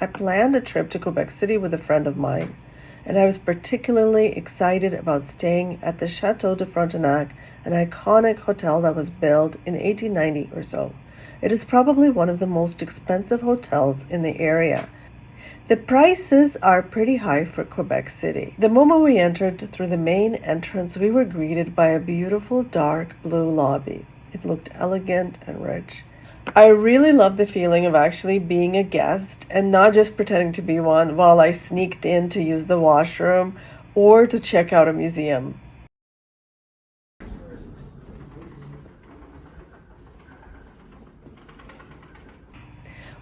I planned a trip to Quebec City with a friend of mine, and I was particularly excited about staying at the Chateau de Frontenac, an iconic hotel that was built in 1890 or so. It is probably one of the most expensive hotels in the area. The prices are pretty high for Quebec City. The moment we entered through the main entrance, we were greeted by a beautiful dark blue lobby. It looked elegant and rich. I really love the feeling of actually being a guest and not just pretending to be one while I sneaked in to use the washroom or to check out a museum.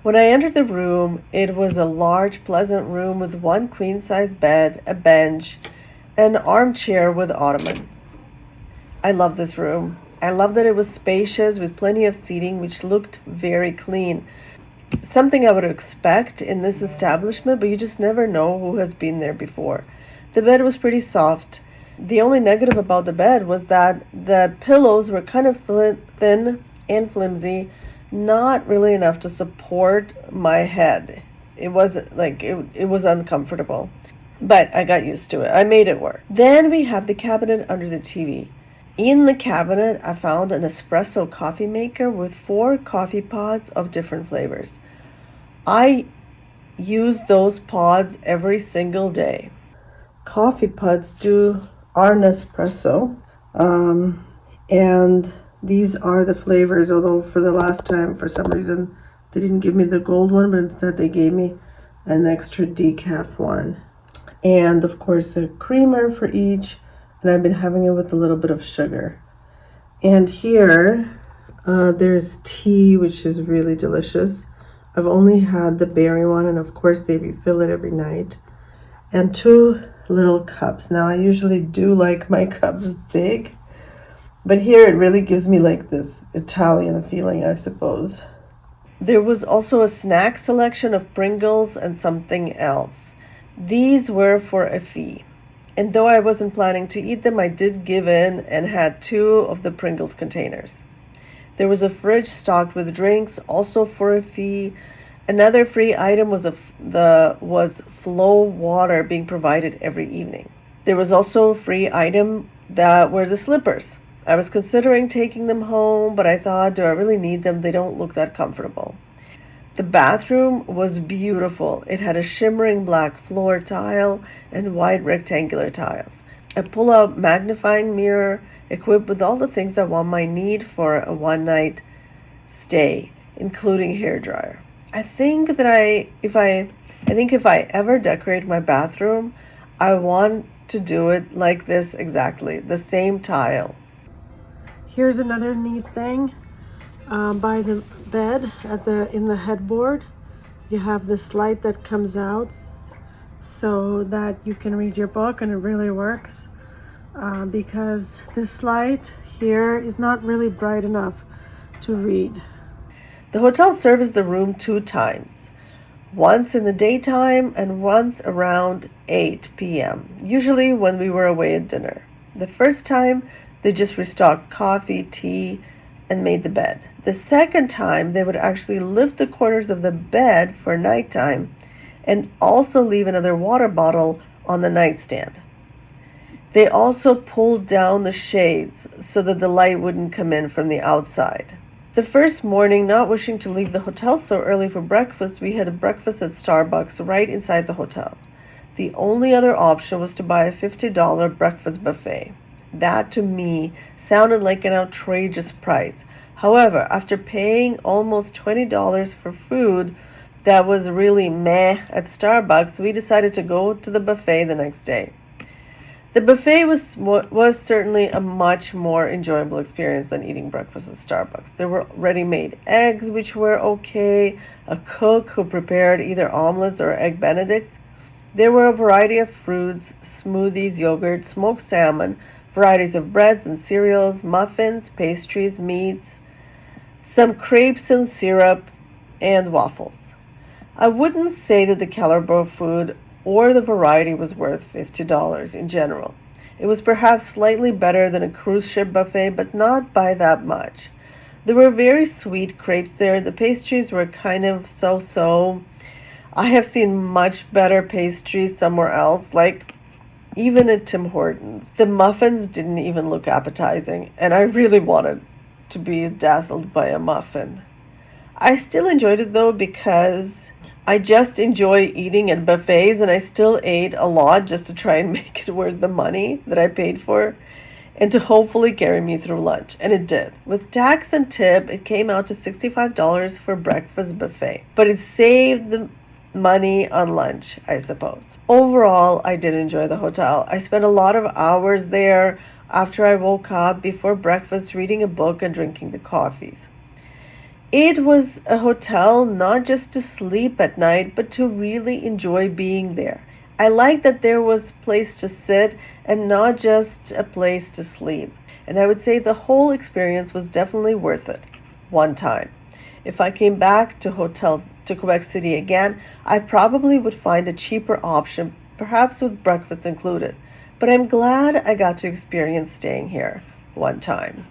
When I entered the room, it was a large, pleasant room with one queen-size bed, a bench, an armchair with ottoman. I love this room. I love that it was spacious with plenty of seating, which looked very clean. Something I would expect in this establishment, but you just never know who has been there before. The bed was pretty soft. The only negative about the bed was that the pillows were kind of thin and flimsy, not really enough to support my head. It wasn't like it was uncomfortable, but I got used to it. I made it work. Then we have the cabinet under the TV. In the cabinet, I found an espresso coffee maker with 4 coffee pods of different flavors. I use those pods every single day. Coffee pods are Nespresso, and these are the flavors, although for the last time, for some reason, they didn't give me the gold one, but instead they gave me an extra decaf one. And of course, a creamer for each, and I've been having it with a little bit of sugar. And here, there's tea, which is really delicious. I've only had the berry one, and of course they refill it every night. And 2 little cups. Now, I usually do like my cups big, but here it really gives me like this Italian feeling, I suppose. There was also a snack selection of Pringles and something else. These were for a fee. And though I wasn't planning to eat them, I did give in and had 2 of the Pringles containers. There was a fridge stocked with drinks, also for a fee. Another free item was flow water being provided every evening. There was also a free item that were the slippers. I was considering taking them home, but I thought, do I really need them? They don't look that comfortable. The bathroom was beautiful. It had a shimmering black floor tile and white rectangular tiles. A pull-out magnifying mirror equipped with all the things that one might need for a one-night stay, including hairdryer. I think if I ever decorate my bathroom, I want to do it like this exactly, the same tile. Here's another neat thing. By the bed in the headboard, you have this light that comes out so that you can read your book, and it really works because this light here is not really bright enough to read. The hotel serviced the room 2 times, once in the daytime and once around 8 p.m., usually when we were away at dinner. The first time, they just restocked coffee, tea, and made the bed. The second time, they would actually lift the corners of the bed for nighttime and also leave another water bottle on the nightstand. They also pulled down the shades so that the light wouldn't come in from the outside. The first morning, not wishing to leave the hotel so early for breakfast, we had a breakfast at Starbucks right inside the hotel. The only other option was to buy a $50 breakfast buffet. That, to me, sounded like an outrageous price. However, after paying almost $20 for food that was really meh at Starbucks, we decided to go to the buffet the next day. The buffet was certainly a much more enjoyable experience than eating breakfast at Starbucks. There were ready-made eggs, which were okay, a cook who prepared either omelets or egg benedicts. There were a variety of fruits, smoothies, yogurt, smoked salmon, varieties of breads and cereals, muffins, pastries, meats, some crepes and syrup, and waffles. I wouldn't say that the caliber of food or the variety was worth $50 in general. It was perhaps slightly better than a cruise ship buffet, but not by that much. There were very sweet crepes there. The pastries were kind of so-so. I have seen much better pastries somewhere else, like even at Tim Hortons. The muffins didn't even look appetizing, and I really wanted to be dazzled by a muffin. I still enjoyed it though because I just enjoy eating at buffets, and I still ate a lot just to try and make it worth the money that I paid for and to hopefully carry me through lunch. And it did. With tax and tip, it came out to $65 for breakfast buffet, but it saved the money on lunch, I suppose. Overall, I did enjoy the hotel. I spent a lot of hours there after I woke up before breakfast reading a book and drinking the coffees. It was a hotel not just to sleep at night, but to really enjoy being there. I liked that there was a place to sit and not just a place to sleep. And I would say the whole experience was definitely worth it. One time. If I came back to hotels to Quebec City again, I probably would find a cheaper option, perhaps with breakfast included. But I'm glad I got to experience staying here one time.